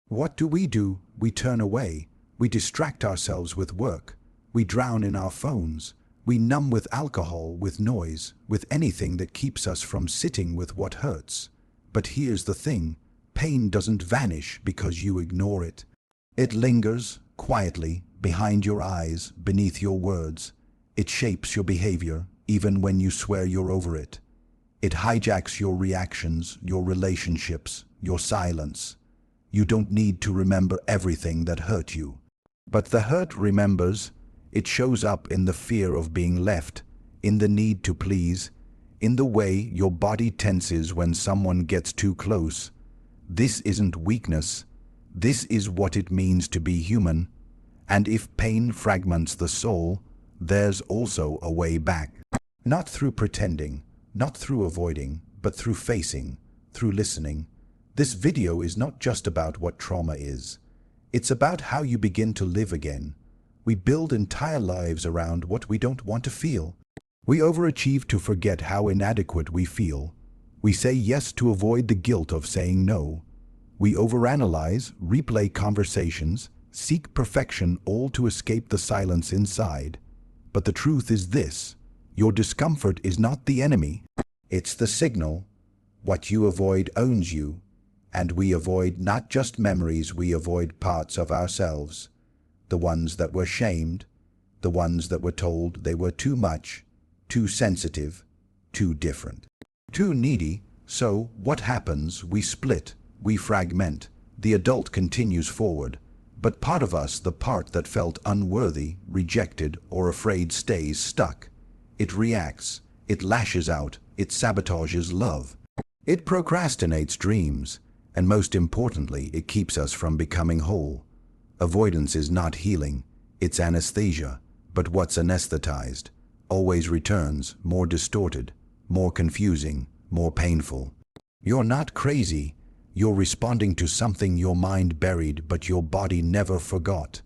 What do? We turn away. We distract ourselves with work. We drown in our phones. We numb with alcohol, with noise, with anything that keeps us from sitting with what hurts. But here's the thing. Pain doesn't vanish because you ignore it. It lingers, quietly, behind your eyes, beneath your words. It shapes your behavior, even when you swear you're over it. It hijacks your reactions, your relationships, your silence. You don't need to remember everything that hurt you. But the hurt remembers. It shows up in the fear of being left, in the need to please, in the way your body tenses when someone gets too close. This isn't weakness. This is what it means to be human. And if pain fragments the soul, there's also a way back. Not through pretending, not through avoiding, but through facing, through listening. This video is not just about what trauma is. It's about how you begin to live again. We build entire lives around what we don't want to feel. We overachieve to forget how inadequate we feel. We say yes to avoid the guilt of saying no. We overanalyze, replay conversations, seek perfection, all to escape the silence inside. But the truth is this: your discomfort is not the enemy. It's the signal. What you avoid owns you. And we avoid not just memories, we avoid parts of ourselves. The ones that were shamed, the ones that were told they were too much, too sensitive, too different, too needy. So what happens? We split, we fragment. The adult continues forward, but part of us, the part that felt unworthy, rejected, or afraid, stays stuck. It reacts, it lashes out, it sabotages love. It procrastinates dreams, and most importantly, it keeps us from becoming whole. Avoidance is not healing, it's anesthesia, but what's anesthetized always returns, more distorted, more confusing, more painful. You're not crazy, you're responding to something your mind buried but your body never forgot.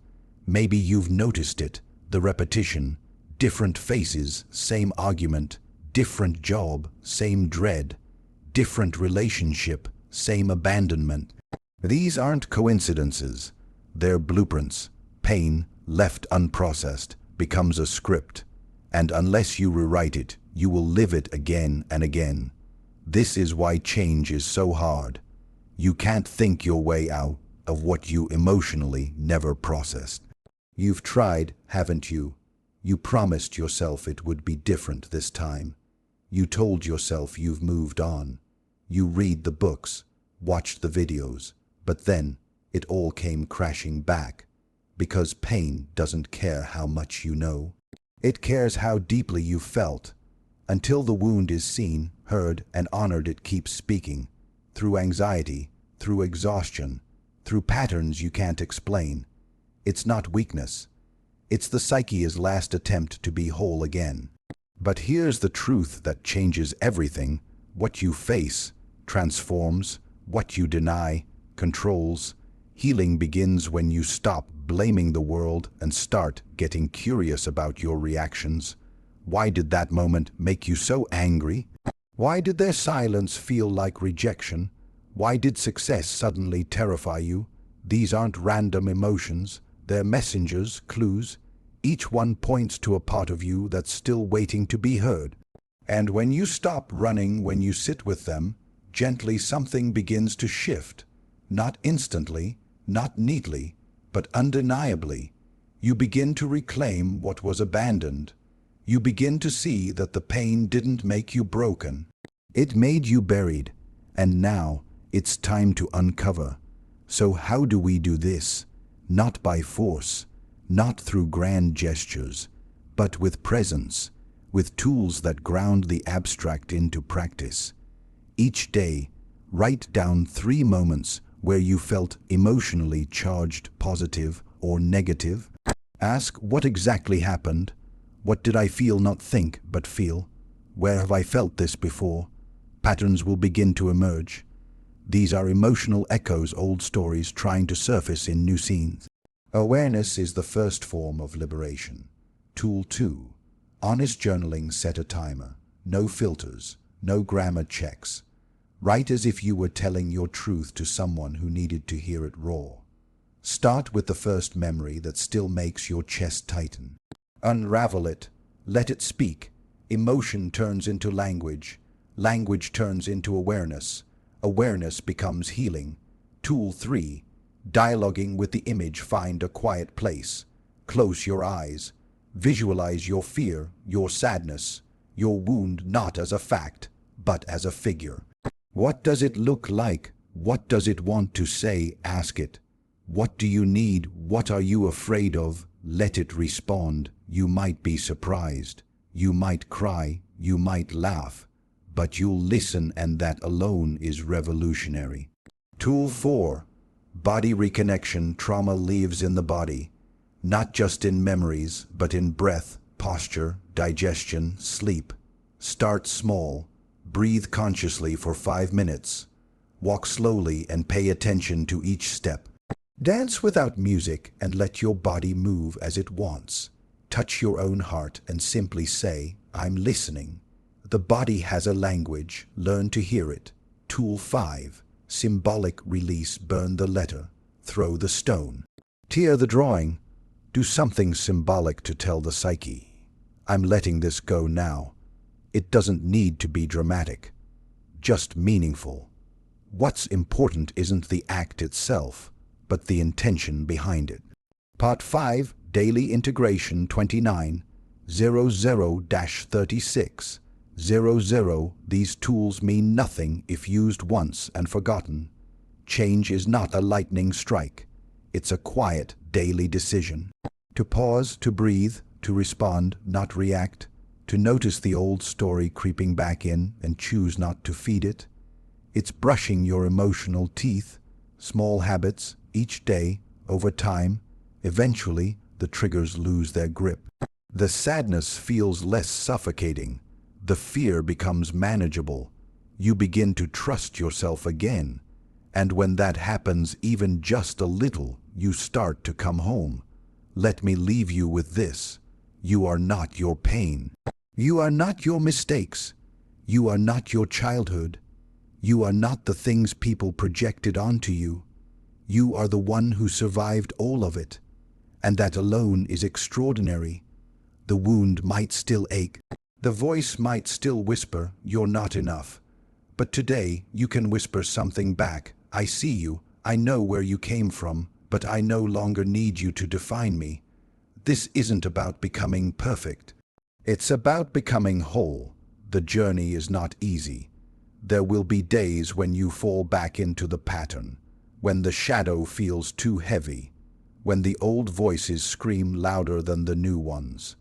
Maybe you've noticed it, the repetition, different faces, same argument, different job, same dread, different relationship, same abandonment. These aren't coincidences. They're blueprints. Pain, left unprocessed, becomes a script. And unless you rewrite it, you will live it again and again. This is why change is so hard. You can't think your way out of what you emotionally never processed. You've tried, haven't you? You promised yourself it would be different this time. You told yourself you've moved on. You read the books, watched the videos, but then it all came crashing back, because pain doesn't care how much you know. It cares how deeply you felt. Until the wound is seen, heard, and honored, it keeps speaking, through anxiety, through exhaustion, through patterns you can't explain. It's not weakness. It's the psyche's last attempt to be whole again. But here's the truth that changes everything. What you face transforms. What you deny controls. Healing begins when you stop blaming the world and start getting curious about your reactions. Why did that moment make you so angry? Why did their silence feel like rejection? Why did success suddenly terrify you? These aren't random emotions. They're messengers, clues. Each one points to a part of you that's still waiting to be heard. And when you stop running, when you sit with them, gently something begins to shift. Not instantly, not neatly, but undeniably. You begin to reclaim what was abandoned. You begin to see that the pain didn't make you broken. It made you buried. And now it's time to uncover. So how do we do this? Not by force, not through grand gestures, but with presence, with tools that ground the abstract into practice. Each day, write down 3 moments where you felt emotionally charged, positive or negative. Ask, what exactly happened? What did I feel, not think, but feel? Where have I felt this before? Patterns will begin to emerge. These are emotional echoes, old stories trying to surface in new scenes. Awareness is the first form of liberation. Tool 2. Honest journaling. Set a timer. No filters, no grammar checks. Write as if you were telling your truth to someone who needed to hear it raw. Start with the first memory that still makes your chest tighten. Unravel it. Let it speak. Emotion turns into language. Language turns into awareness. Awareness becomes healing. Tool 3. Dialoguing with the image. Find a quiet place. Close your eyes. Visualize your fear, your sadness, your wound not as a fact, but as a figure. What does it look like? What does it want to say? Ask it. What do you need? What are you afraid of? Let it respond. You might be surprised. You might cry. You might laugh. But you'll listen, and that alone is revolutionary. Tool 4. Body reconnection. Trauma lives in the body. Not just in memories, but in breath, posture, digestion, sleep. Start small. Breathe consciously for 5 minutes. Walk slowly and pay attention to each step. Dance without music and let your body move as it wants. Touch your own heart and simply say, I'm listening. The body has a language. Learn to hear it. Tool 5. Symbolic release. Burn the letter. Throw the stone. Tear the drawing. Do something symbolic to tell the psyche, I'm letting this go now. It doesn't need to be dramatic, just meaningful. What's important isn't the act itself, but the intention behind it. Part 5, Daily Integration 29, 00-36, 00. These tools mean nothing if used once and forgotten. Change is not a lightning strike. It's a quiet, daily decision. To pause, to breathe, to respond, not react. To notice the old story creeping back in and choose not to feed it. It's brushing your emotional teeth. Small habits, each day, over time. Eventually, the triggers lose their grip. The sadness feels less suffocating. The fear becomes manageable. You begin to trust yourself again. And when that happens, even just a little, you start to come home. Let me leave you with this. You are not your pain. You are not your mistakes. You are not your childhood. You are not the things people projected onto you. You are the one who survived all of it. And that alone is extraordinary. The wound might still ache. The voice might still whisper, you're not enough. But today, you can whisper something back. I see you. I know where you came from. But I no longer need you to define me. This isn't about becoming perfect. It's about becoming whole. The journey is not easy. There will be days when you fall back into the pattern, when the shadow feels too heavy, when the old voices scream louder than the new ones.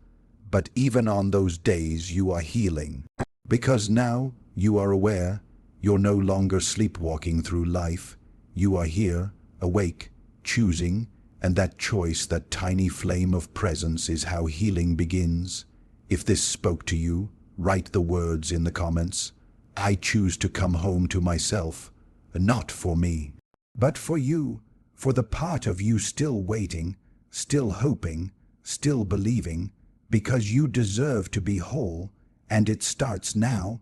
But even on those days you are healing. Because now you are aware, you're no longer sleepwalking through life. You are here, awake, choosing, and that choice, that tiny flame of presence, is how healing begins. If this spoke to you, write the words in the comments. I choose to come home to myself, not for me, but for you, for the part of you still waiting, still hoping, still believing, because you deserve to be whole, and it starts now.